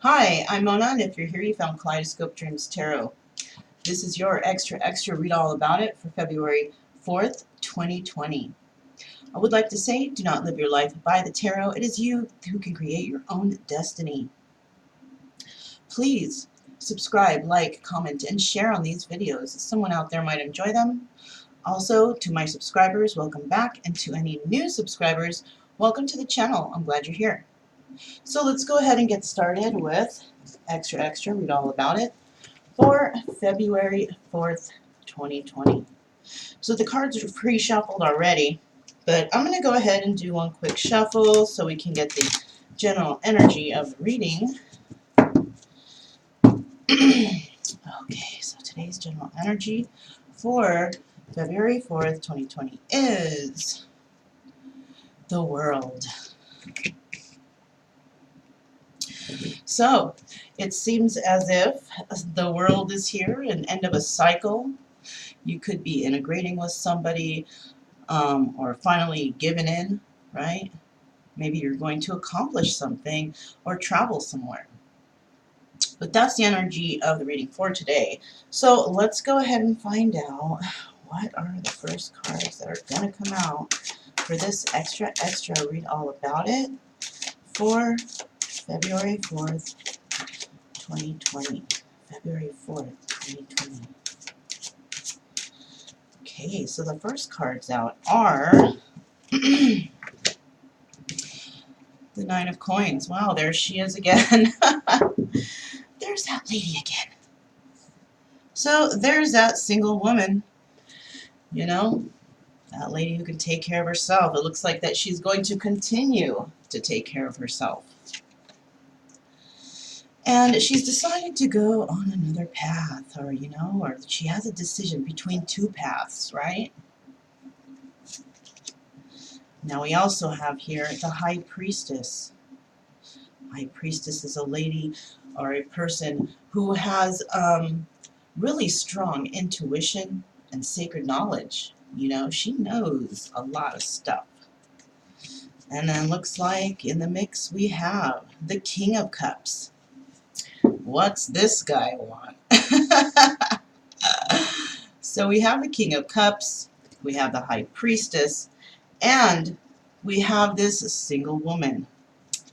Hi, I'm Mona, and if you're here, you found Kaleidoscope Dreams Tarot. This is your extra read all about it for February 4th, 2020. I would like to say, do not live your life by the tarot. It is you who can create your own destiny. Please subscribe, like, comment, and share on these videos. Someone out there might enjoy them. Also, to my subscribers, welcome back, and to any new subscribers, welcome to the channel. I'm glad you're here. So let's go ahead and get started with extra read all about it for February 4th, 2020. So the cards are pre-shuffled already, but I'm going to go ahead and do one quick shuffle so we can get the general energy of the reading. Okay, so today's general energy for February 4th, 2020 is the World. So it seems as if the world is here, an end of a cycle. You could be integrating with somebody or finally giving in, right? Maybe you're going to accomplish something or travel somewhere. But that's the energy of the reading for today. So let's go ahead and find out what are the first cards that are going to come out for this extra read all about it for February 4th, 2020. February 4th, 2020. Okay, so the first cards out are the Nine of Coins. Wow, there she is again. There's that lady again. So there's that single woman, you know, that lady who can take care of herself. It looks like that she's going to continue to take care of herself. And she's decided to go on another path, or, you know, or she has a decision between two paths, right? Now we also have here the High Priestess. High Priestess is a lady or a person who has really strong intuition and sacred knowledge. You know, she knows a lot of stuff. And then looks like in the mix we have the King of Cups. What's this guy want? So we have the King of Cups, we have the High Priestess, and we have this single woman.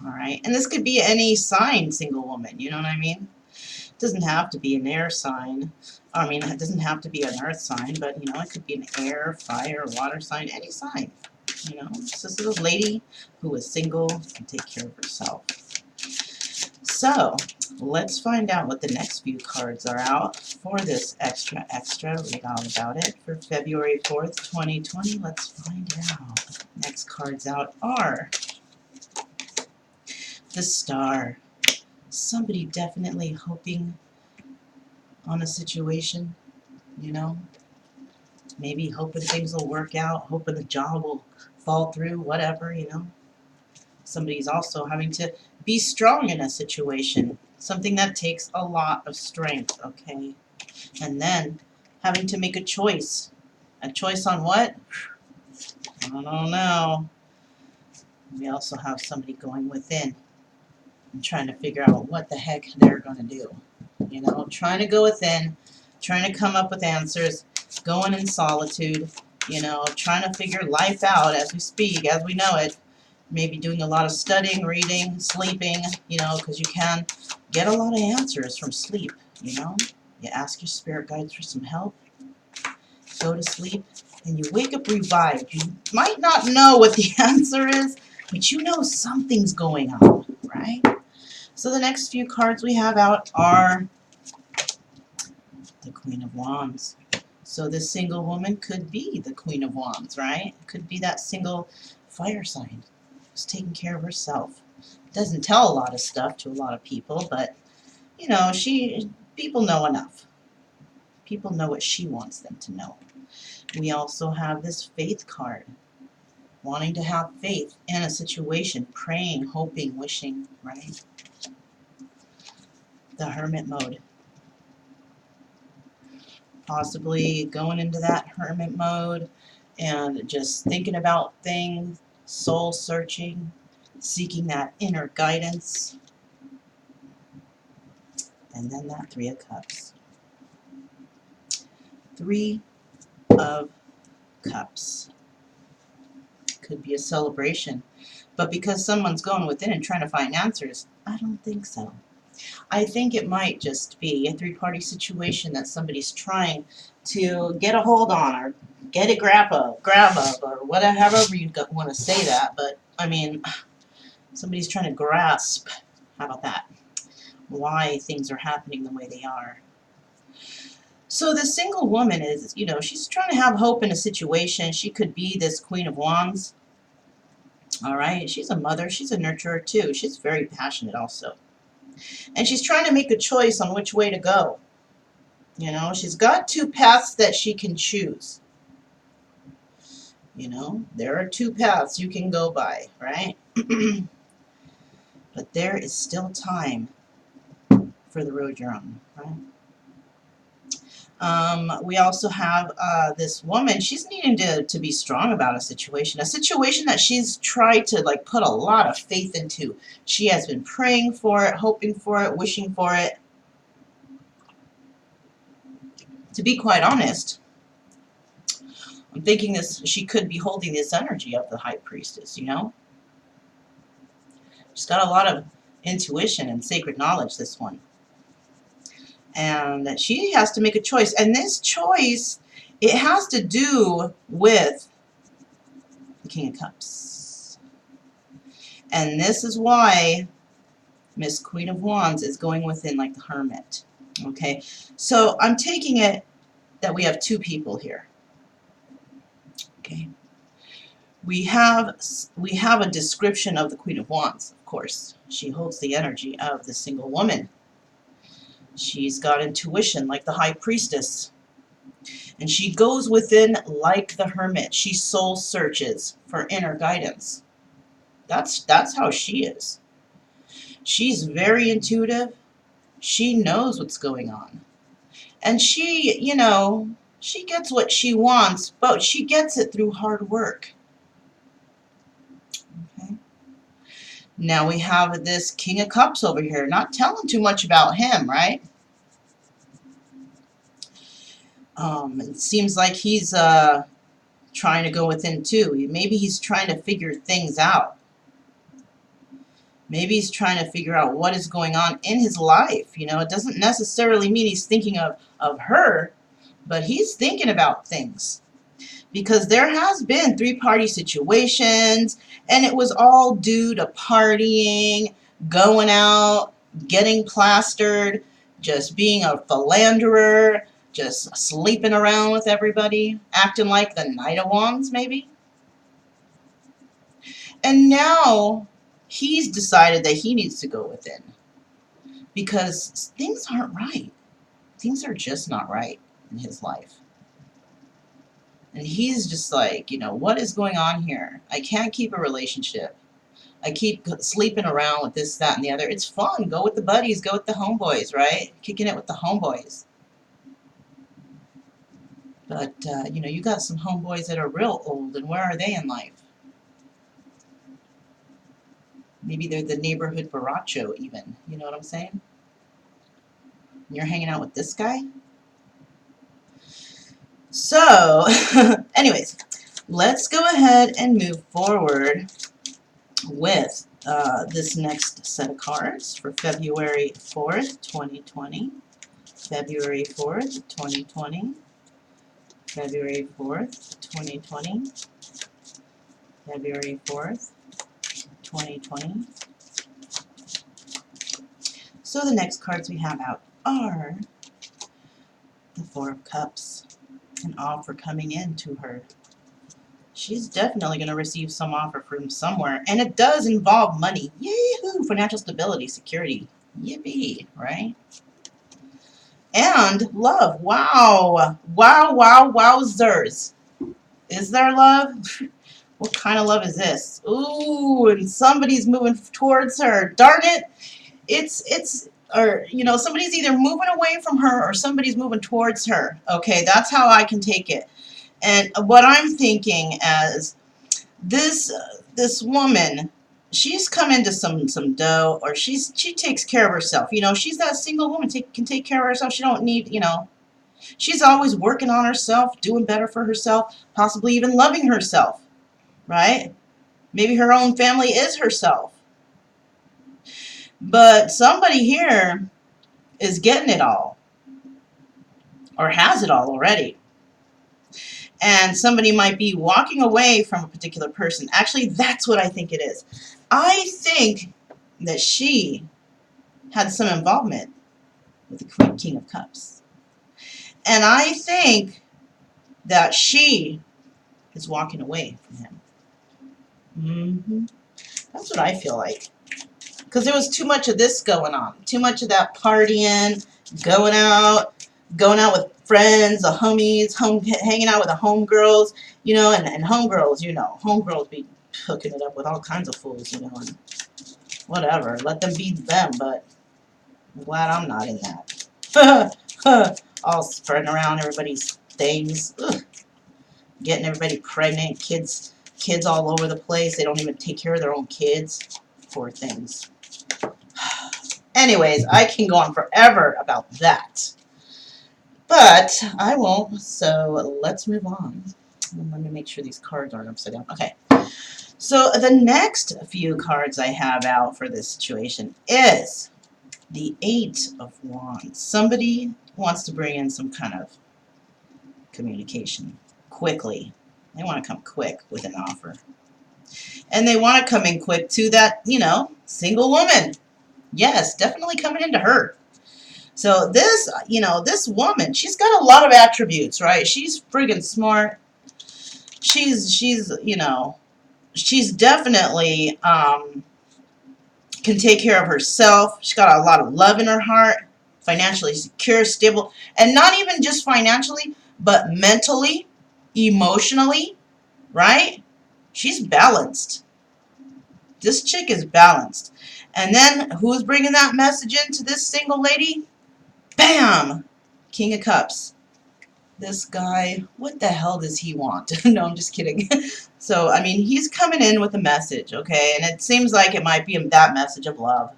All right, and this could be any sign, single woman, you know what I mean? It doesn't have to be an air sign. I mean, it doesn't have to be an earth sign, but, you know, it could be an air, fire, water sign, any sign. You know, this is a lady who is single and take care of herself. So, let's find out what the next few cards are out for this extra read all about it for February 4th, 2020. Let's find out. Next cards out are the Star. Somebody definitely hoping on a situation, you know, maybe hoping things will work out, hoping the job will fall through, whatever, you know. Somebody's also having to be strong in a situation, something that takes a lot of strength, okay? And then having to make a choice. A choice on what? I don't know. We also have somebody going within and trying to figure out what the heck they're going to do. You know, trying to go within, trying to come up with answers, going in solitude, you know, trying to figure life out as we speak, as we know it. Maybe doing a lot of studying, reading, sleeping, you know, because you can get a lot of answers from sleep, you know. You ask your spirit guides for some help, go to sleep, and you wake up revived. You might not know what the answer is, but you know something's going on, right? So the next few cards we have out are the Queen of Wands. So this single woman could be the Queen of Wands, right? Could be that single fire sign who's taking care of herself. Doesn't tell a lot of stuff to a lot of people, but, you know, people know enough. People know what she wants them to know. We also have this Faith card. Wanting to have faith in a situation, praying, hoping, wishing, right? The Hermit mode. Possibly going into that hermit mode and just thinking about things, soul searching, seeking that inner guidance. And then that Three of Cups. Three of Cups. Could be a celebration. But because someone's going within and trying to find answers, I don't think so. I think it might just be a three-party situation that somebody's trying to get a hold on or get a grab of, or whatever, however you want to say that. But, I mean, somebody's trying to grasp, how about that, why things are happening the way they are. So the single woman is, you know, she's trying to have hope in a situation. She could be this Queen of Wands. All right, she's a mother, she's a nurturer too. She's very passionate also. And she's trying to make a choice on which way to go. You know, she's got two paths that she can choose. You know, there are two paths you can go by, right? But there is still time for the road you're on, right? We also have this woman. She's needing to be strong about a situation that she's tried to like put a lot of faith into. She has been praying for it, hoping for it, wishing for it. To be quite honest, I'm thinking this. She could be holding this energy of the High Priestess. You know, she's got a lot of intuition and sacred knowledge. This one. And she has to make a choice. And this choice, it has to do with the King of Cups. And this is why Miss Queen of Wands is going within like the Hermit. Okay, so I'm taking it that we have two people here. Okay, we have a description of the Queen of Wands, of course. She holds the energy of the single woman. She's got intuition like the High Priestess. And she goes within like the Hermit. She soul searches for inner guidance. That's how she is. She's very intuitive. She knows what's going on. And she, you know, she gets what she wants, but she gets it through hard work. Okay. Now we have this King of Cups over here. Not telling too much about him, right? It seems like he's trying to go within too. Maybe he's trying to figure things out. Maybe he's trying to figure out what is going on in his life. You know, it doesn't necessarily mean he's thinking of her, but he's thinking about things. Because there has been three-party situations, and it was all due to partying, going out, getting plastered, just being a philanderer, just sleeping around with everybody, acting like the Knight of Wands, maybe. And now he's decided that he needs to go within because things aren't right. Things are just not right in his life. And he's just like, you know, what is going on here? I can't keep a relationship. I keep sleeping around with this, that, and the other. It's fun. Go with the buddies. Go with the homeboys, right? Kicking it with the homeboys. But, you know, you got some homeboys that are real old, and where are they in life? Maybe they're the neighborhood baracho even. You know what I'm saying? You're hanging out with this guy? So, anyways, let's go ahead and move forward with this next set of cards for February 4th, 2020. February 4th, 2020. February 4th, 2020. February 4th, 2020. So the next cards we have out are the Four of Cups. An offer coming in to her. She's definitely going to receive some offer from somewhere. And it does involve money. Yahoo! Financial stability, security. Yippee, right? And love. Wow. Wow, wow, wowzers. Is there love? What kind of love is this? Ooh, and somebody's moving towards her. Darn it. Or, you know, somebody's either moving away from her or somebody's moving towards her. Okay, that's how I can take it. And what I'm thinking as this woman she's come into some dough, or she takes care of herself. You know, she's that single woman, can take care of herself. She don't need, you know, she's always working on herself, doing better for herself, possibly even loving herself, right? Maybe her own family is herself. But somebody here is getting it all, or has it all already. And somebody might be walking away from a particular person. Actually, that's what I think it is. I think that she had some involvement with the Queen King of Cups. And I think that she is walking away from him. That's what I feel like. Because there was too much of this going on. Too much of that partying, going out with friends, the homies, hanging out with the homegirls, you know, and homegirls, you know, homegirls be hooking it up with all kinds of fools, you know, and whatever. Let them be them, but I'm glad I'm not in that. All spreading around everybody's things. Ugh. Getting everybody pregnant, kids all over the place. They don't even take care of their own kids. Poor things. Anyways, I can go on forever about that. But I won't, so let's move on. Let me make sure these cards aren't upside down. Okay. So the next few cards I have out for this situation is the Eight of Wands. Somebody wants to bring in some kind of communication quickly. They want to come quick with an offer. And they want to come in quick to that, you know, single woman. Yes, definitely coming into her. So this, you know, this woman, she's got a lot of attributes, right? She's friggin' smart. She's, you know, she's definitely can take care of herself. She's got a lot of love in her heart, financially secure, stable, and not even just financially, but mentally, emotionally, right? She's balanced. This chick is balanced. And then who's bringing that message into this single lady? Bam! King of Cups. This guy, what the hell does he want? No, I'm just kidding. So, I mean, he's coming in with a message, okay? And it seems like it might be that message of love.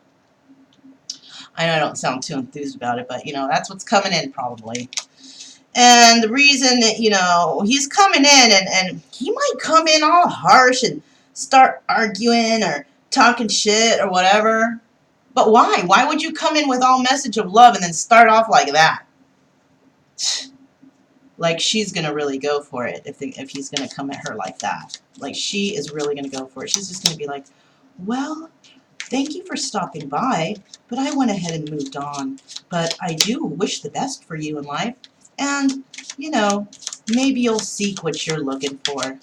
I know I don't sound too enthused about it, but, you know, that's what's coming in probably. And the reason that, you know, he's coming in, and he might come in all harsh and start arguing or talking shit or whatever. But why? Why would you come in with all message of love and then start off like that? Like she's going to really go for it if he's going to come at her like that. Like she is really going to go for it. She's just going to be like, well, thank you for stopping by, but I went ahead and moved on. But I do wish the best for you in life. And, you know, maybe you'll seek what you're looking for.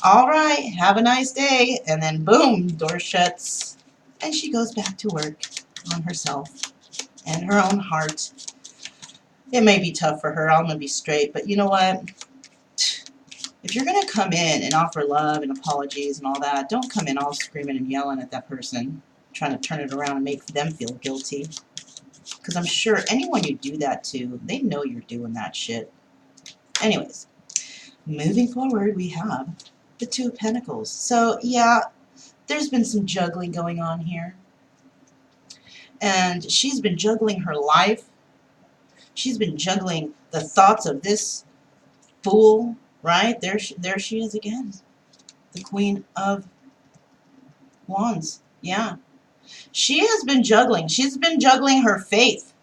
All right, have a nice day. And then boom, door shuts. And she goes back to work on herself and her own heart. It may be tough for her, I'm going to be straight, but you know what? If you're going to come in and offer love and apologies and all that, don't come in all screaming and yelling at that person, trying to turn it around and make them feel guilty. Because I'm sure anyone you do that to, they know you're doing that shit. Anyways, moving forward, we have the Two of Pentacles. So, yeah, there's been some juggling going on here. And she's been juggling her life. She's been juggling the thoughts of this fool, right? There she is again. The Queen of Wands. Yeah. She has been juggling. She's been juggling her faith.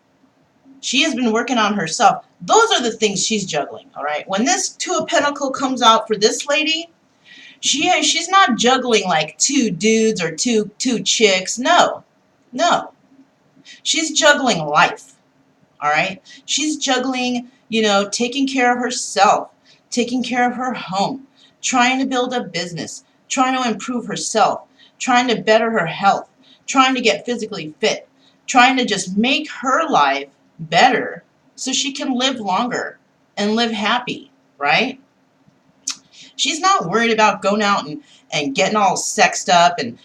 She has been working on herself. Those are the things she's juggling, all right? When this Two of Pentacles comes out for this lady, she's not juggling like two dudes or two chicks. No. No. She's juggling life. All right? She's juggling, you know, taking care of herself, taking care of her home, trying to build a business, trying to improve herself, trying to better her health, trying to get physically fit, trying to just make her life better so she can live longer and live happy, right? She's not worried about going out and getting all sexed up and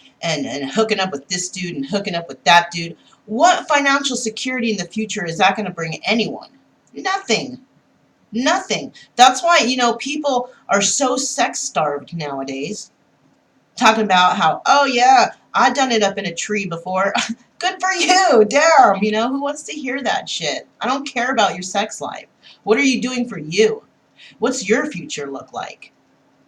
hooking up with this dude and hooking up with that dude. What financial security in the future is that going to bring anyone? Nothing. Nothing. That's why, you know, people are so sex starved nowadays. Talking about how, oh yeah, I done it up in a tree before. Good for you. Damn, you know, who wants to hear that shit? I don't care about your sex life. What are you doing for you? What's your future look like?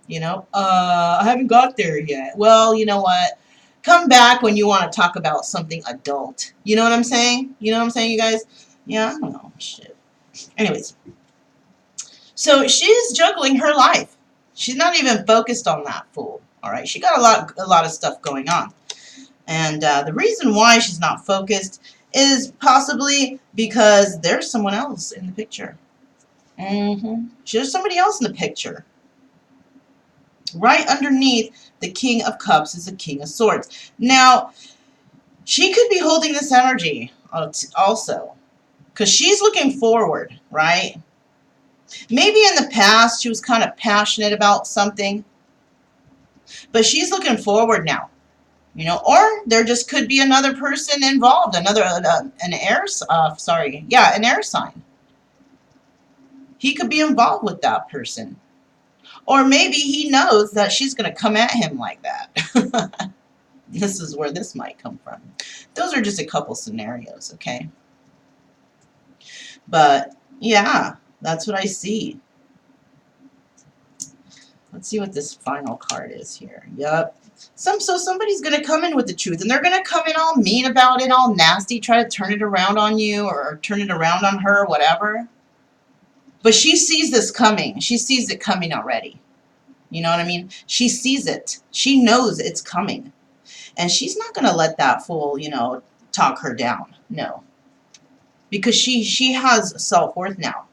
You know, I haven't got there yet. Well, you know what? Come back when you want to talk about something adult. You know what I'm saying? You know what I'm saying, you guys? Yeah, I don't know. Shit. Anyways, so she's juggling her life. She's not even focused on that fool. All right, she got a lot of stuff going on, and the reason why she's not focused is possibly because there's someone else in the picture. There's somebody else in the picture. Right underneath the King of Cups is the King of Swords. Now, she could be holding this energy also, because she's looking forward, right? Maybe in the past she was kind of passionate about something, but she's looking forward now, you know. Or there just could be another person involved, another an air, an air sign. He could be involved with that person, or maybe he knows that she's going to come at him like that. This is where this might come from. Those are just a couple scenarios, okay? But yeah, that's what I see. Let's see what this final card is here. Yep. So somebody's going to come in with the truth, and they're going to come in all mean about it, all nasty, try to turn it around on you or turn it around on her, whatever. But she sees this coming. She sees it coming already. You know what I mean? She sees it. She knows it's coming. And she's not going to let that fool, you know, talk her down. No. Because she has self-worth now.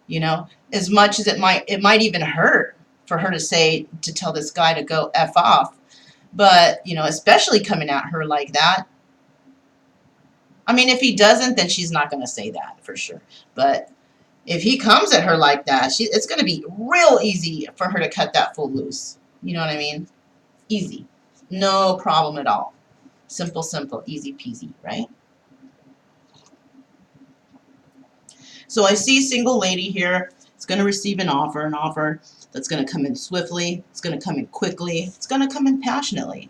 You know, as much as it might even hurt for her to tell this guy to go F off. But, you know, especially coming at her like that. I mean, if he doesn't, then she's not going to say that for sure. But if he comes at her like that, it's going to be real easy for her to cut that fool loose. You know what I mean? Easy. No problem at all. Simple, simple, easy peasy, right? So I see single lady here. It's going to receive an offer that's going to come in swiftly. It's going to come in quickly. It's going to come in passionately.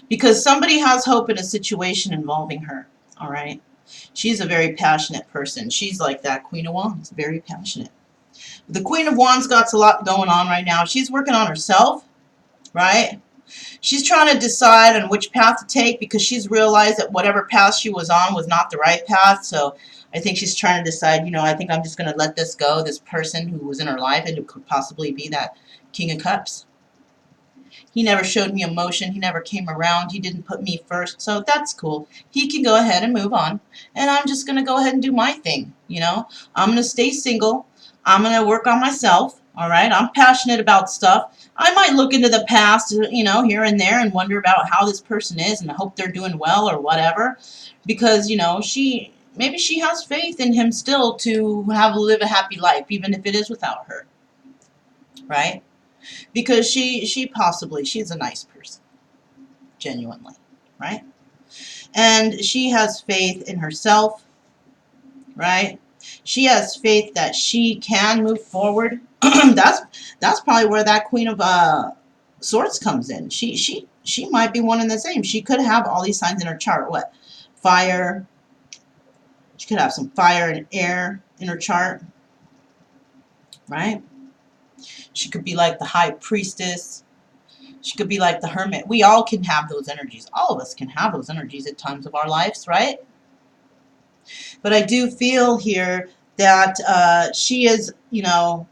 Because somebody has hope in a situation involving her, all right? She's a very passionate person. She's like that Queen of Wands, very passionate. The Queen of Wands got a lot going on right now. She's working on herself, right? She's trying to decide on which path to take because she's realized that whatever path she was on was not the right path. So I think she's trying to decide, you know, I think I'm just going to let this go, this person who was in her life, and it could possibly be that King of Cups. He never showed me emotion. He never came around. He didn't put me first. So that's cool. He can go ahead and move on. And I'm just going to go ahead and do my thing, you know. I'm going to stay single. I'm going to work on myself, all right? I'm passionate about stuff. I might look into the past, you know, here and there and wonder about how this person is and I hope they're doing well or whatever. Because, you know, maybe she has faith in him still to live a happy life, even if it is without her, right? Because she's a nice person, genuinely, right? And she has faith in herself, right? She has faith that she can move forward. that's probably where that Queen of Swords comes in. She might be one and the same. She could have all these signs in her chart. What? Fire. She could have some fire and air in her chart, right? She could be like the High Priestess. She could be like the Hermit. We all can have those energies. All of us can have those energies at times of our lives, right? But I do feel here that she is, you know,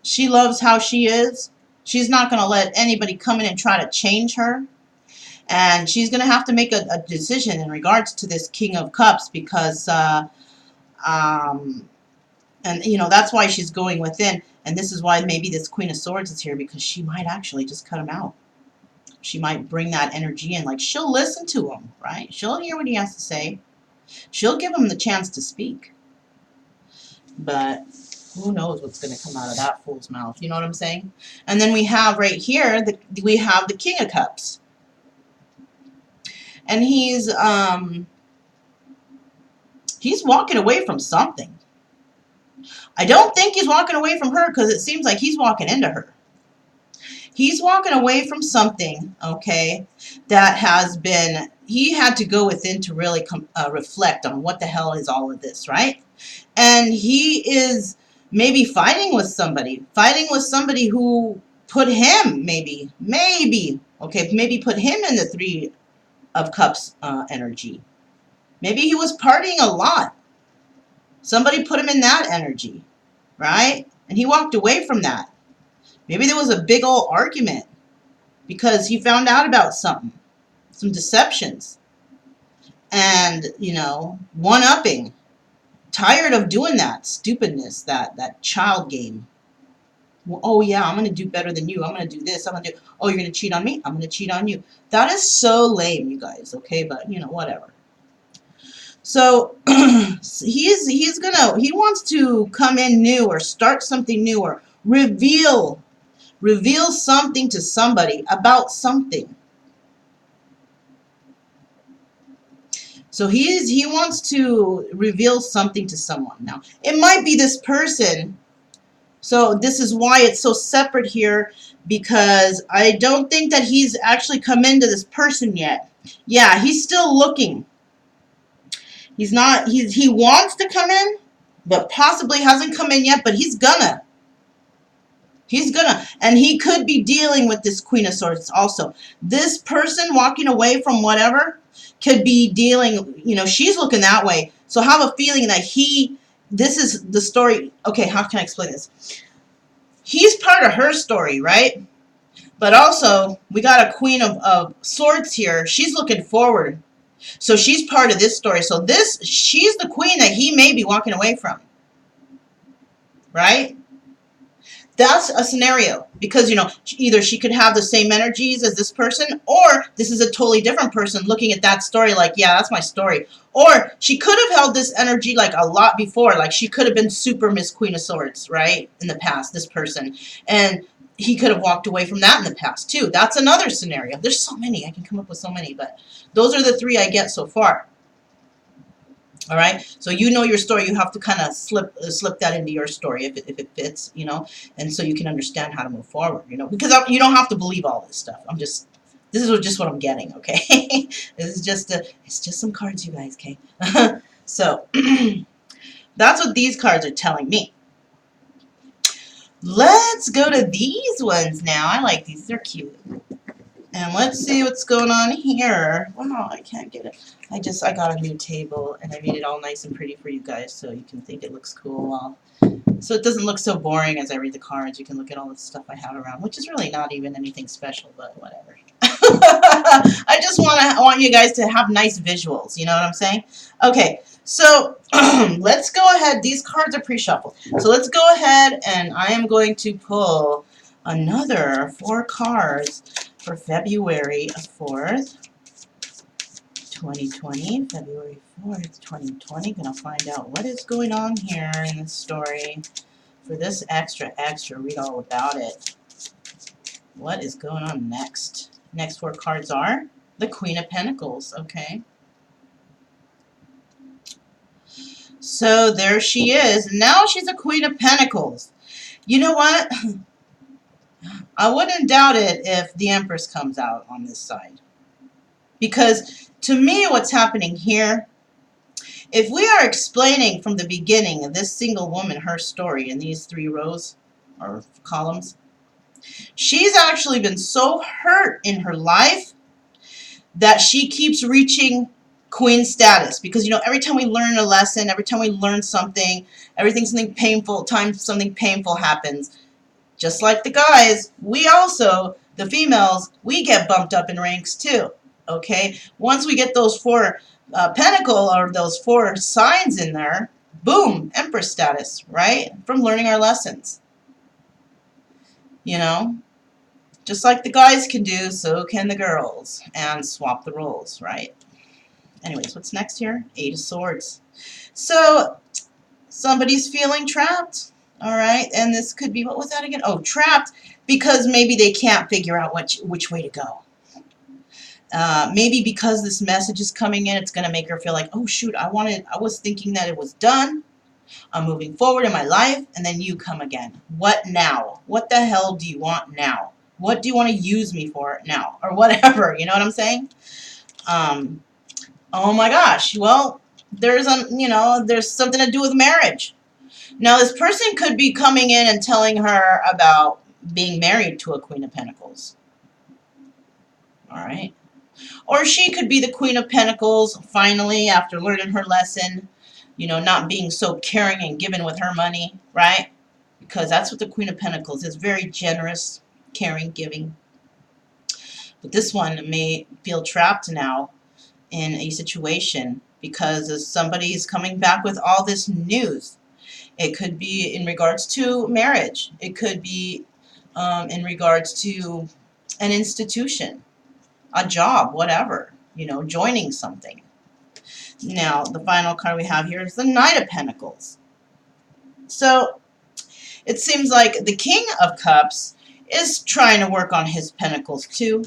she loves how she is. She's not going to let anybody come in and try to change her. And she's going to have to make a decision in regards to this King of Cups because, and, you know, that's why she's going within. And this is why maybe this Queen of Swords is here because she might actually just cut him out. She might bring that energy in. Like, she'll listen to him, right? She'll hear what he has to say. She'll give him the chance to speak. But who knows what's going to come out of that fool's mouth. You know what I'm saying? And then we have right here, we have the King of Cups. And he's walking away from something. I don't think he's walking away from her because it seems like he's walking into her. He's walking away from something, okay, that has been, he had to go within to really reflect on what the hell is all of this, right? And he is maybe fighting with somebody who put him, maybe, okay, maybe put him in the Three of Cups energy. Maybe he was partying a lot. Somebody put him in that energy, right? And he walked away from that. Maybe there was a big old argument because he found out about something, some deceptions, and, you know, one-upping. Tired of doing that stupidness, that child game. Well, oh yeah, I'm gonna do better than you. I'm gonna do this. I'm gonna do. Oh, you're gonna cheat on me. I'm gonna cheat on you. That is so lame, you guys. Okay, but you know, whatever. So he wants to come in new or start something new or reveal something to somebody about something. So he wants to reveal something to someone. Now, it might be this person. So this is why it's so separate here, because I don't think that he's actually come into this person yet. Yeah, he's still looking. He's not, he wants to come in, but possibly hasn't come in yet, but he's gonna. He's gonna. And he could be dealing with this Queen of Swords also. This person walking away from whatever could be dealing, you know, she's looking that way. So I have a feeling that this is the story. Okay, how can I explain this? He's part of her story, right? But also, we got a Queen of Swords here. She's looking forward. So she's part of this story. So she's the queen that he may be walking away from. Right? That's a scenario. Because, you know, either she could have the same energies as this person, or this is a totally different person looking at that story like, yeah, that's my story. Or she could have held this energy like a lot before. Like she could have been super Miss Queen of Swords, right? In the past, this person. And he could have walked away from that in the past too. That's another scenario. There's so many. I can come up with so many, but those are the three I get so far. All right. So you know your story. You have to kind of slip that into your story if it fits, you know, and so you can understand how to move forward, you know, because you don't have to believe all this stuff. This is just what I'm getting. Okay. This is it's just some cards, you guys. Okay. So that's what these cards are telling me. Let's go to these ones now. I like these. They're cute. And let's see what's going on here. Wow, I can't get it. I got a new table, and I made it all nice and pretty for you guys so you can think it looks cool. So it doesn't look so boring as I read the cards. You can look at all the stuff I have around, which is really not even anything special, but whatever. I just want you guys to have nice visuals. You know what I'm saying? Okay, so let's go ahead. These cards are pre-shuffled. So let's go ahead, and I am going to pull another 4 cards for February 4th, 2020. February 4th, 2020. Gonna find out what is going on here in this story. For this extra, read all about it. What is going on next? Next 4 cards are the Queen of Pentacles, okay? So there she is. Now she's a Queen of Pentacles. You know what? I wouldn't doubt it if the Empress comes out on this side. Because to me, what's happening here, if we are explaining from the beginning of this single woman, her story in these 3 rows or columns, she's actually been so hurt in her life that she keeps reaching queen status. Because, you know, every time we learn a lesson, every time we learn something, something painful happens. Just like the guys, we also, the females, we get bumped up in ranks too. Okay? Once we get those 4 pentacle or those 4 signs in there, boom, Empress status, right? From learning our lessons. You know? Just like the guys can do, so can the girls. And swap the roles, right? Anyways, what's next here? 8 of Swords. So, somebody's feeling trapped. All right, and this could be, what was that again? Oh, trapped because maybe they can't figure out which way to go. Maybe because this message is coming in, it's going to make her feel like, oh shoot, I was thinking that it was done. I'm moving forward in my life, and then you come again. What now? What the hell do you want now? What do you want to use me for now? Or whatever, you know what I'm saying? Oh my gosh, well, there's something to do with marriage. Now, this person could be coming in and telling her about being married to a Queen of Pentacles. All right. Or she could be the Queen of Pentacles, finally, after learning her lesson, not being so caring and giving with her money, right? Because that's what the Queen of Pentacles is, very generous, caring, giving. But this one may feel trapped now in a situation because somebody is coming back with all this news. It could be in regards to marriage. It could be in regards to an institution, a job, whatever, joining something. Now, the final card we have here is the Knight of Pentacles. So, it seems like the King of Cups is trying to work on his pentacles too.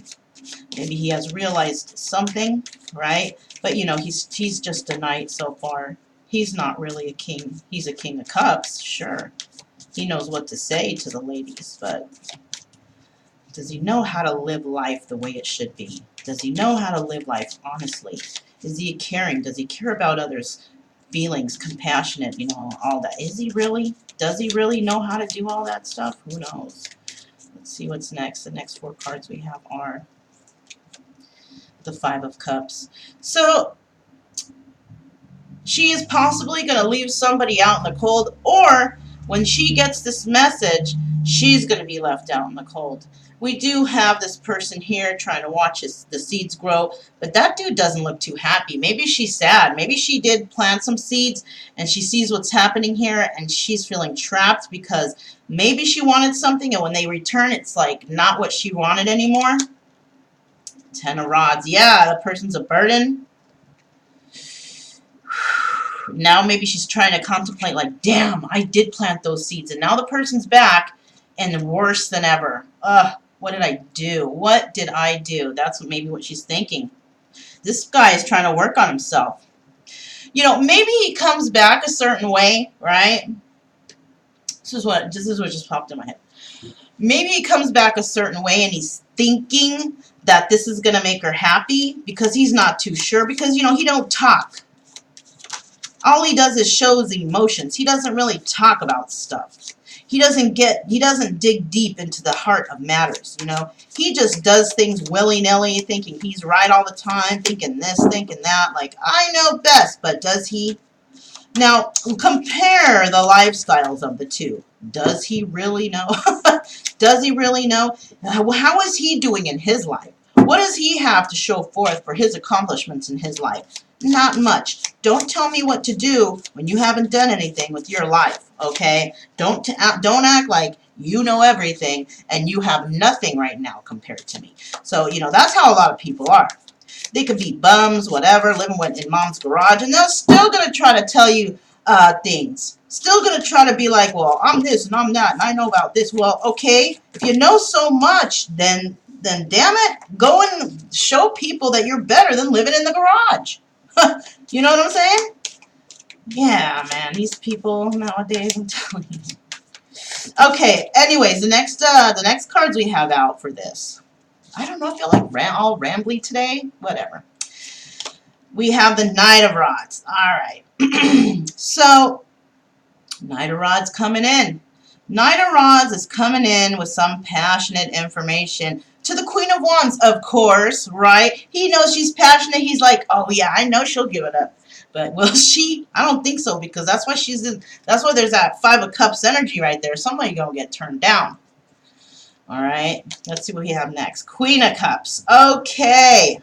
Maybe he has realized something, right? But, he's just a knight so far. He's not really a king. He's a King of Cups, sure. He knows what to say to the ladies, but does he know how to live life the way it should be? Does he know how to live life honestly? Is he caring? Does he care about others' feelings, compassionate, all that? Is he really? Does he really know how to do all that stuff? Who knows? Let's see what's next. The next 4 cards we have are the 5 of Cups. So, she is possibly going to leave somebody out in the cold, or when she gets this message, she's going to be left out in the cold. We do have this person here trying to watch the seeds grow, but that dude doesn't look too happy. Maybe she's sad. Maybe she did plant some seeds, and she sees what's happening here, and she's feeling trapped because maybe she wanted something, and when they return, it's like not what she wanted anymore. 10 of Rods. Yeah, the person's a burden. Now maybe she's trying to contemplate like, damn, I did plant those seeds. And now the person's back and worse than ever. Ugh, what did I do? What did I do? That's maybe what she's thinking. This guy is trying to work on himself. Maybe he comes back a certain way, right? This is what just popped in my head. Maybe he comes back a certain way and he's thinking that this is going to make her happy because he's not too sure because, he don't talk. All he does is shows emotions. He doesn't really talk about stuff. He doesn't dig deep into the heart of matters, He just does things willy-nilly, thinking he's right all the time, thinking this, thinking that, like, I know best, but does he? Now, compare the lifestyles of the two. Does he really know? Does he really know? How is he doing in his life? What does he have to show forth for his accomplishments in his life? Not much. Don't tell me what to do when you haven't done anything with your life, okay? Don't act like you know everything and you have nothing right now compared to me. So, that's how a lot of people are. They could be bums, whatever, living in mom's garage, and they're still going to try to tell you things. Still going to try to be like, well, I'm this and I'm that, and I know about this. Well, okay, if you know so much, then damn it, go and show people that you're better than living in the garage. You know what I'm saying? Yeah, man, these people nowadays, I'm telling you. Okay, anyways, the next cards we have out for this. I don't know, I feel like all rambly today. Whatever. We have the Knight of Rods. Alright. So, Knight of Rods coming in. Knight of Rods is coming in with some passionate information to the Queen of Wands, of course, right? He knows she's passionate. He's like, oh yeah, I know she'll give it up. But will she? I don't think so, because that's why that's why there's that 5 of Cups energy right there. Somebody gonna get turned down. Alright, let's see what we have next. Queen of Cups. Okay.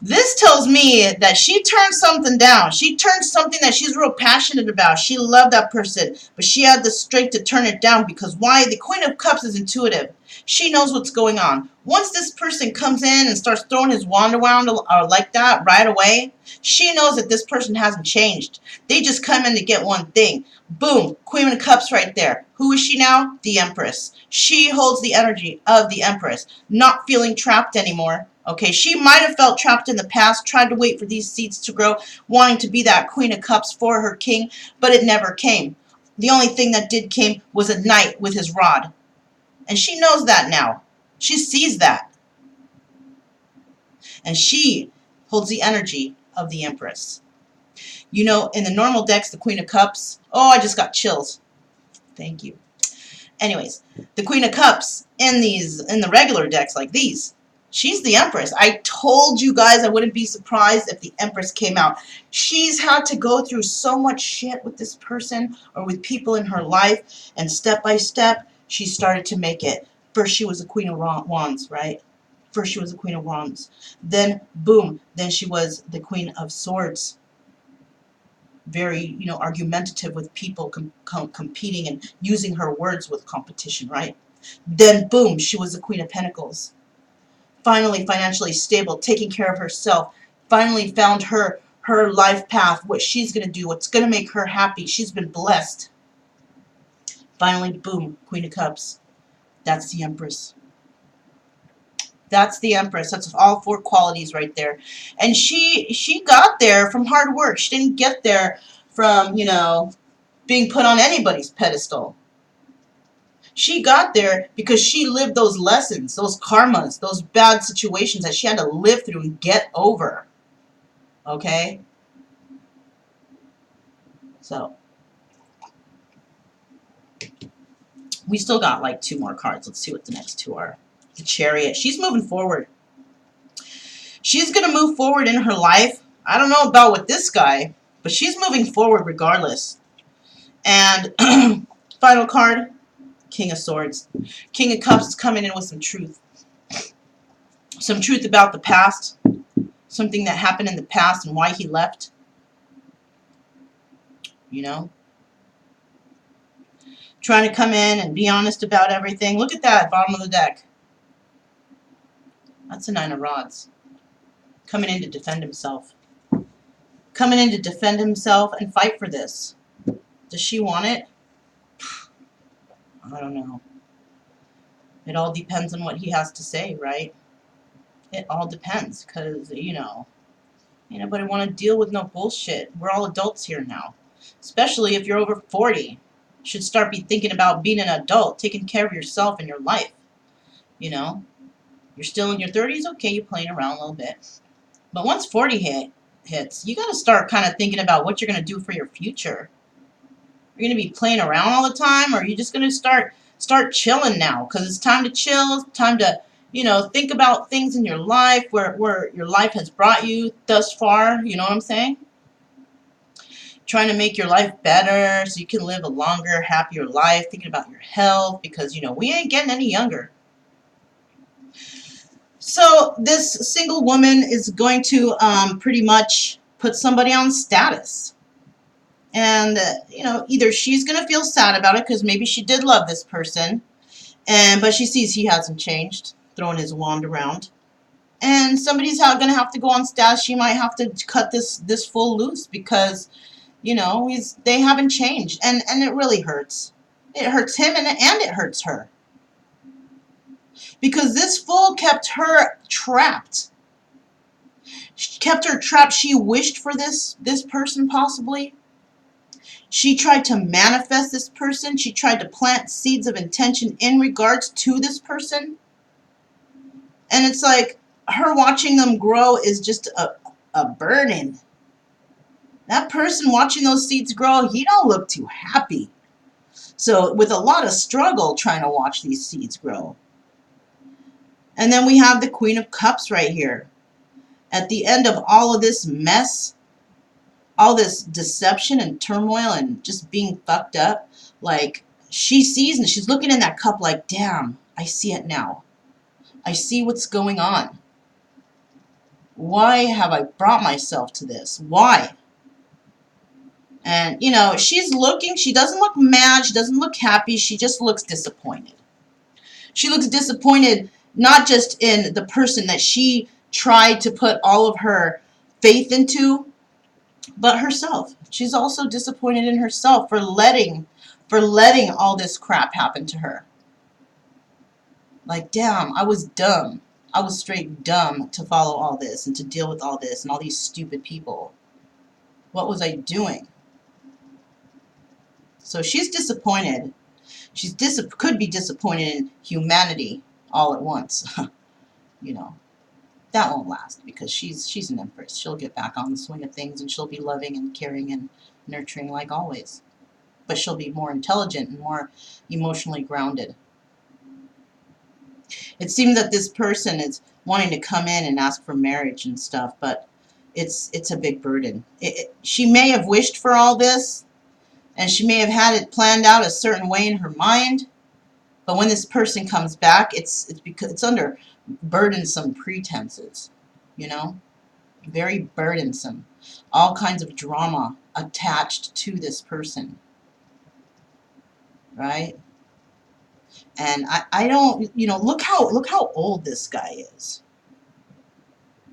This tells me that she turned something down. She turned something that she's real passionate about. She loved that person, but she had the strength to turn it down because why? The Queen of Cups is intuitive. She knows what's going on. Once this person comes in and starts throwing his wand around like that right away, she knows that this person hasn't changed. They just come in to get one thing. Boom, Queen of Cups right there. Who is she now? The Empress. She holds the energy of the Empress, not feeling trapped anymore. Okay, she might have felt trapped in the past, tried to wait for these seeds to grow, wanting to be that Queen of Cups for her king, but it never came. The only thing that did came was a knight with his rod. And she knows that now. She sees that. And she holds the energy of the Empress. You know, in the normal decks, the Queen of Cups. Oh, I just got chills. Thank you. Anyways, the Queen of Cups in the regular decks like these, she's the Empress. I told you guys I wouldn't be surprised if the Empress came out. She's had to go through so much shit with this person or with people in her life, and step by step, she started to make it. First, she was the Queen of Wands, right? First, she was the Queen of Wands. Then, boom, then she was the Queen of Swords. Very, you know, argumentative with people, competing and using her words with competition, right? Then, boom, she was the Queen of Pentacles. Finally, financially stable, taking care of herself. Finally found her life path, what she's going to do, what's going to make her happy. She's been blessed. Finally, boom, Queen of Cups. That's the Empress. That's the Empress. That's all 4 qualities right there. And she got there from hard work. She didn't get there from, you know, being put on anybody's pedestal. She got there because she lived those lessons, those karmas, those bad situations that she had to live through and get over. Okay? So, we still got like 2 more cards. Let's see what the next 2 are. The Chariot. She's moving forward. She's going to move forward in her life. I don't know about with this guy, but she's moving forward regardless. And final card, King of Swords. King of Cups is coming in with some truth. Some truth about the past. Something that happened in the past and why he left. You know? Trying to come in and be honest about everything. Look at that, bottom of the deck. That's a 9 of Rods. Coming in to defend himself. Coming in to defend himself and fight for this. Does she want it? I don't know. It all depends on what he has to say, right? It all depends, because, you know, ain't nobody want to deal with no bullshit. We're all adults here now. Especially if you're over 40. You should start be thinking about being an adult, taking care of yourself and your life. You know? You're still in your 30s, okay, you're playing around a little bit. But once 40 hits, you got to start kind of thinking about what you're going to do for your future. You're going to be playing around all the time, or are you just going to start chilling now? Because it's time to chill. It's time to, you know, think about things in your life, where your life has brought you thus far. You know what I'm saying? Trying to make your life better so you can live a longer, happier life. Thinking about your health, because, you know, we ain't getting any younger. So this single woman is going to pretty much put somebody on status. And, you know, either she's going to feel sad about it because maybe she did love this person, but she sees he hasn't changed, throwing his wand around. And somebody's going to have to go on status. She might have to cut this fool loose because, you know, they haven't changed. And it really hurts. It hurts him and it hurts her. Because this fool kept her trapped. She kept her trapped. She wished for this person possibly. She tried to manifest this person. She tried to plant seeds of intention in regards to this person. And it's like her watching them grow is just a burden. That person watching those seeds grow, he don't look too happy. So with a lot of struggle trying to watch these seeds grow. And then we have the Queen of Cups right here. At the end of all of this mess, all this deception and turmoil and just being fucked up, like, she sees and she's looking in that cup like, damn, I see it now. I see what's going on. Why have I brought myself to this? Why? And, you know, she's looking, she doesn't look mad, she doesn't look happy, she just looks disappointed. She looks disappointed not just in the person that she tried to put all of her faith into, but herself. She's also disappointed in herself for letting all this crap happen to her. Like, damn, I was dumb. I was straight dumb to follow all this and to deal with all this and all these stupid people. What was I doing? So she's disappointed. She's could be disappointed in humanity all at once. You know, that won't last because she's an empress. She'll get back on the swing of things and she'll be loving and caring and nurturing like always. But she'll be more intelligent and more emotionally grounded. It seems that this person is wanting to come in and ask for marriage and stuff, but it's a big burden. She may have wished for all this, and she may have had it planned out a certain way in her mind, but when this person comes back, it's because it's under burdensome pretenses, you know, very burdensome. All kinds of drama attached to this person, right? And I don't, you know, look how old this guy is.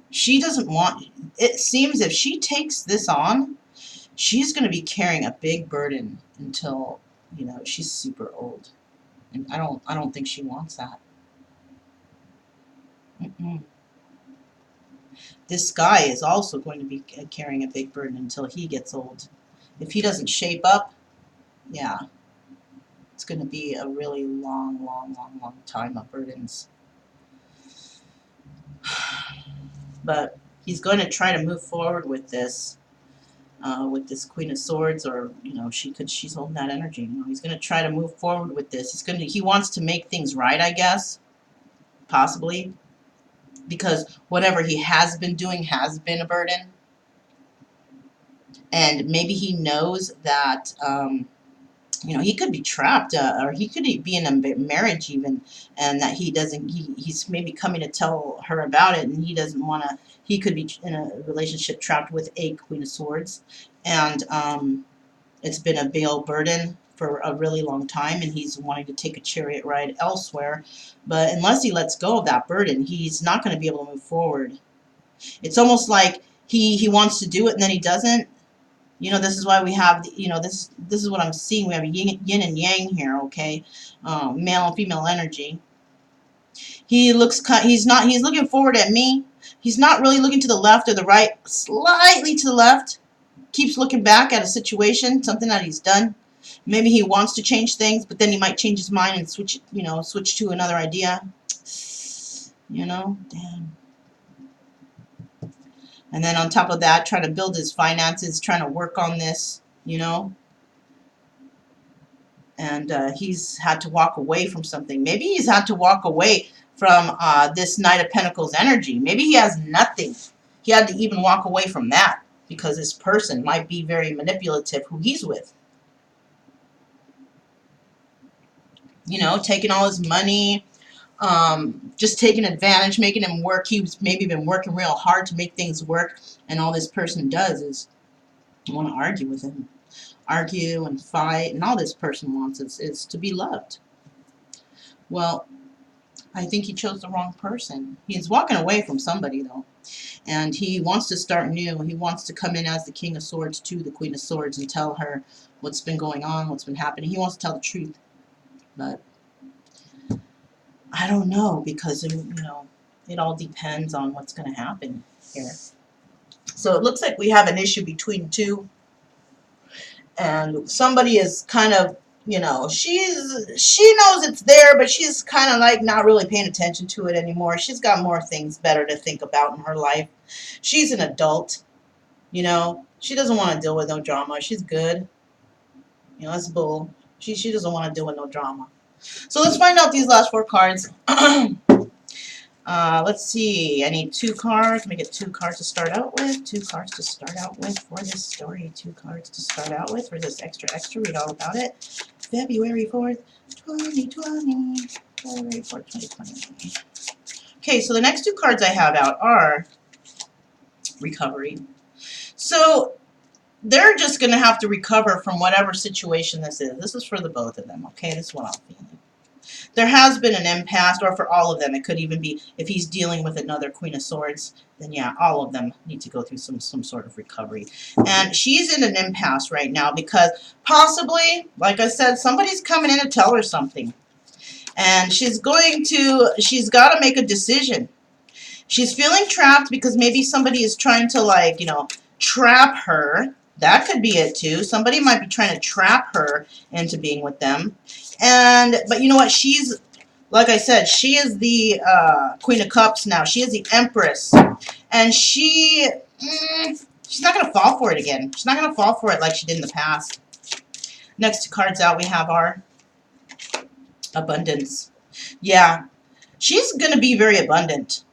She doesn't want, it seems if she takes this on, she's going to be carrying a big burden until, you know, she's super old. And I don't think she wants that. Mm-mm. This guy is also going to be carrying a big burden until he gets old. If he doesn't shape up, yeah, it's going to be a really long time of burdens. But he's going to try to move forward with this Queen of Swords, or you know, she's holding that energy. You know, he's going to try to move forward with this. He wants to make things right, I guess, possibly, because whatever he has been doing has been a burden, and maybe he knows that. You know, he could be trapped, or he could be in a marriage even, and that he doesn't. He's maybe coming to tell her about it, and he doesn't want to. He could be in a relationship trapped with a Queen of Swords, and it's been a bail burden for a really long time, and he's wanting to take a chariot ride elsewhere. But unless he lets go of that burden, he's not going to be able to move forward. It's almost like he wants to do it and then he doesn't. You know, this is why we have, you know, this is what I'm seeing. We have yin and yang here, okay? Male and female energy. He's looking forward at me. He's not really looking to the left or the right, slightly to the left. Keeps looking back at a situation, something that he's done. Maybe he wants to change things, but then he might change his mind and switch to another idea. You know, damn. And then on top of that, trying to build his finances, trying to work on this, you know. And he's had to walk away from something. Maybe he's had to walk away from this Knight of Pentacles energy. Maybe he has nothing. He had to even walk away from that because this person might be very manipulative who he's with. You know, taking all his money, just taking advantage, making him work. He's maybe been working real hard to make things work, and all this person does is want to argue with him. Argue and fight, and all this person wants is to be loved. Well, I think he chose the wrong person. He's walking away from somebody, though, and he wants to start new. He wants to come in as the King of Swords to the Queen of Swords and tell her what's been going on, what's been happening. He wants to tell the truth, but I don't know, because, you know, it all depends on what's going to happen here. So it looks like we have an issue between two, and somebody is kind of, you know, she knows it's there, but she's kind of like not really paying attention to it anymore. She's got more things better to think about in her life. She's an adult, you know. She doesn't want to deal with no drama. She's good. You know, that's bull. She doesn't want to deal with no drama. So let's find out these last 4 cards. Let's see. I need 2 cards. Let me get 2 cards to start out with. 2 cards to start out with for this story. 2 cards to start out with for this extra. Read all about it. February 4th, 2020. February 4th, 2020. Okay, so the next 2 cards I have out are recovery. So they're just going to have to recover from whatever situation this is. This is for the both of them, okay? This is what I'm feeling. There has been an impasse, or for all of them. It could even be if he's dealing with another Queen of Swords, then yeah, all of them need to go through some sort of recovery. And she's in an impasse right now because possibly, like I said, somebody's coming in to tell her something. And she's got to make a decision. She's feeling trapped because maybe somebody is trying to, like, you know, trap her. That could be it too. Somebody might be trying to trap her into being with them. But you know what? She's, like I said, she is the Queen of Cups now. She is the Empress. And she's not going to fall for it again. She's not going to fall for it like she did in the past. Next two cards out, we have our Abundance. Yeah, she's going to be very abundant.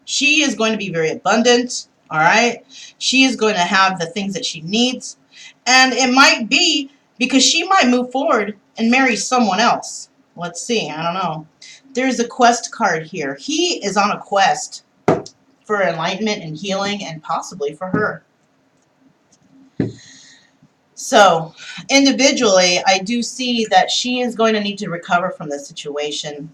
She is going to be very abundant, all right? She is going to have the things that she needs. And it might be because she might move forward and marry someone else. Let's see. I don't know. There's a quest card here. He is on a quest for enlightenment and healing, and possibly for her. So, individually, I do see that she is going to need to recover from this situation.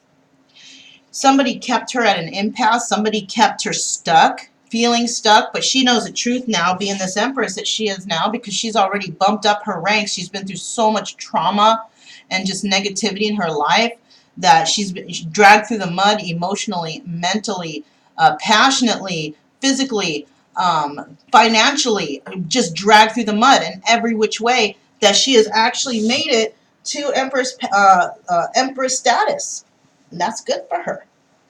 Somebody kept her at an impasse. Somebody kept her stuck, feeling stuck, but she knows the truth now, being this Empress that she is now, because she's already bumped up her ranks. She's been through so much trauma and just negativity in her life that she's been dragged through the mud emotionally, mentally, passionately, physically, financially, just dragged through the mud in every which way, that she has actually made it to Empress status. And that's good for her,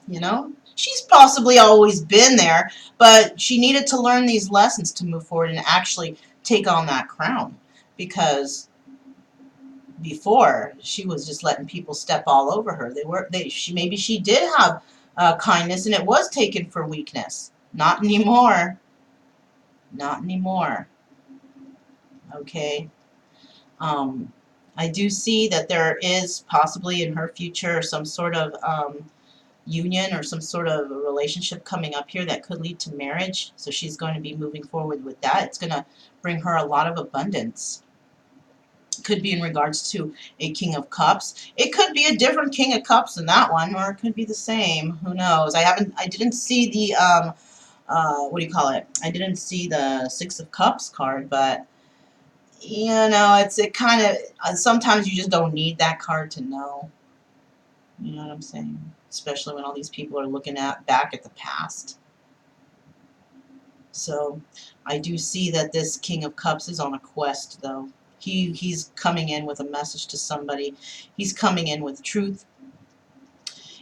you know? She's possibly always been there, but she needed to learn these lessons to move forward and actually take on that crown. Because before, she was just letting people step all over her. Maybe she did have kindness, and it was taken for weakness. Not anymore. Not anymore. Okay? I do see that there is possibly in her future some sort of union or some sort of relationship coming up here that could lead to marriage. So she's going to be moving forward with that. It's going to bring her a lot of abundance. Could be in regards to a King of Cups. It could be a different King of Cups than that one, or it could be the same. Who knows? I didn't see the what do you call it? I didn't see the Six of Cups card, but you know, it kind of sometimes you just don't need that card to know. You know what I'm saying? Especially when all these people are looking back at the past. So I do see that this King of Cups is on a quest, though. He's coming in with a message to somebody. He's coming in with truth.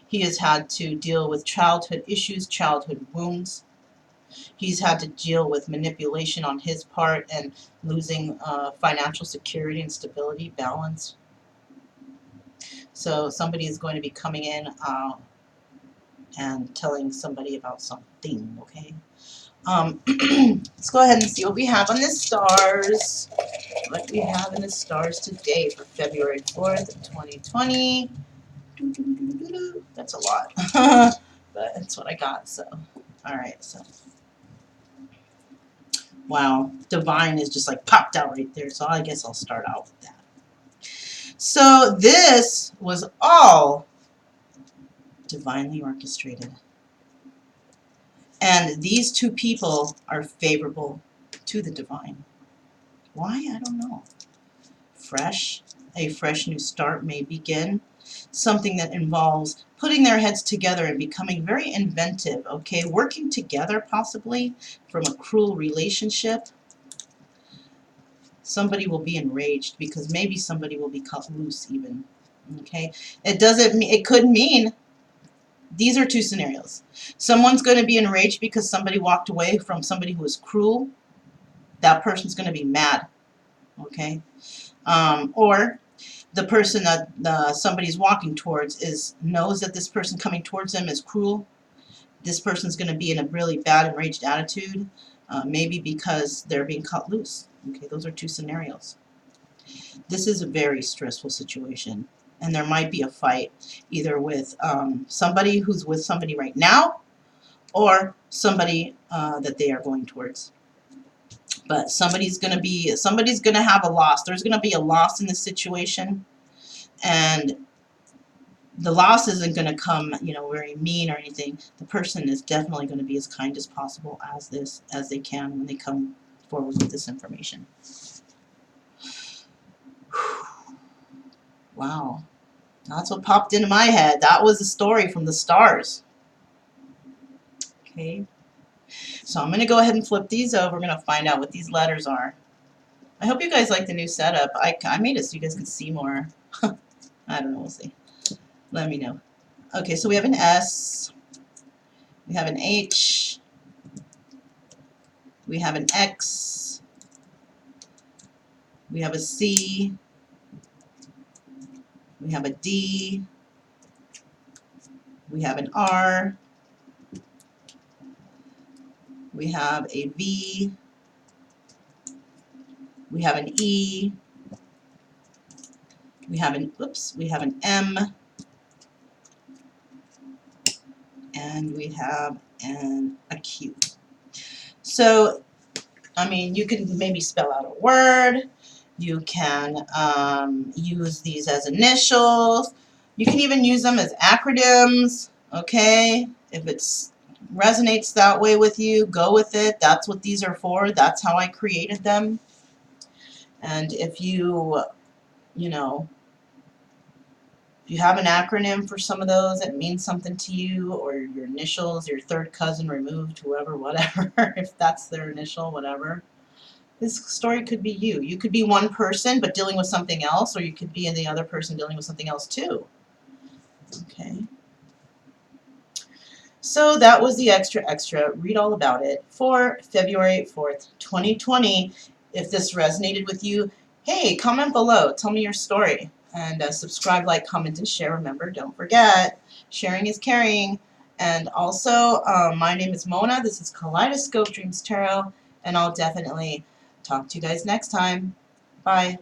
He has had to deal with childhood issues, childhood wounds. He's had to deal with manipulation on his part and losing financial security and stability, balance. So somebody is going to be coming in and telling somebody about something, okay? Let's go ahead and see what we have on the stars. What we have in the stars today for February 4th, 2020. That's a lot, but that's what I got, so. Alright, so. Wow, divine is just like popped out right there, so I guess I'll start out with that. So this was all divinely orchestrated. And these two people are favorable to the divine. Why? I don't know. A fresh new start may begin. Something that involves putting their heads together and becoming very inventive, okay? Working together, possibly, from a cruel relationship. Somebody will be enraged because maybe somebody will be cut loose even, okay? It could mean, these are two scenarios. Someone's going to be enraged because somebody walked away from somebody who was cruel. That person's going to be mad, okay? Or the person that somebody's walking towards knows that this person coming towards them is cruel. This person's going to be in a really bad enraged attitude, maybe because they're being cut loose. Okay, those are two scenarios. This is a very stressful situation, and there might be a fight either with somebody who's with somebody right now, or somebody that they are going towards. But somebody's going to have a loss. There's going to be a loss in this situation, and the loss isn't going to come, you know, very mean or anything. The person is definitely going to be as kind as possible as they can when they come forward with this information. Wow. That's what popped into my head. That was the story from the stars. Okay. So I'm going to go ahead and flip these over. We're going to find out what these letters are. I hope you guys like the new setup. I made it so you guys can see more. I don't know, we'll see. Let me know. Okay, so we have an S, we have an H, we have an X, we have a C, we have a D, we have an R, we have a V, we have an E, we have an, oops, we have an M, and we have a Q. So, I mean, you can maybe spell out a word. You can use these as initials. You can even use them as acronyms, okay? If it resonates that way with you, go with it. That's what these are for. That's how I created them. And if you know, if you have an acronym for some of those that means something to you, or your initials, your third cousin removed, whoever, whatever, if that's their initial, whatever. This story could be you. You could be one person but dealing with something else, or you could be the other person dealing with something else too. Okay. So that was the extra. Read all about it for February 4th, 2020. If this resonated with you, hey, comment below. Tell me your story. And subscribe, like, comment, and share. Remember, don't forget, sharing is caring. And also, my name is Mona. This is Kaleidoscope Dreams Tarot. And I'll definitely talk to you guys next time. Bye.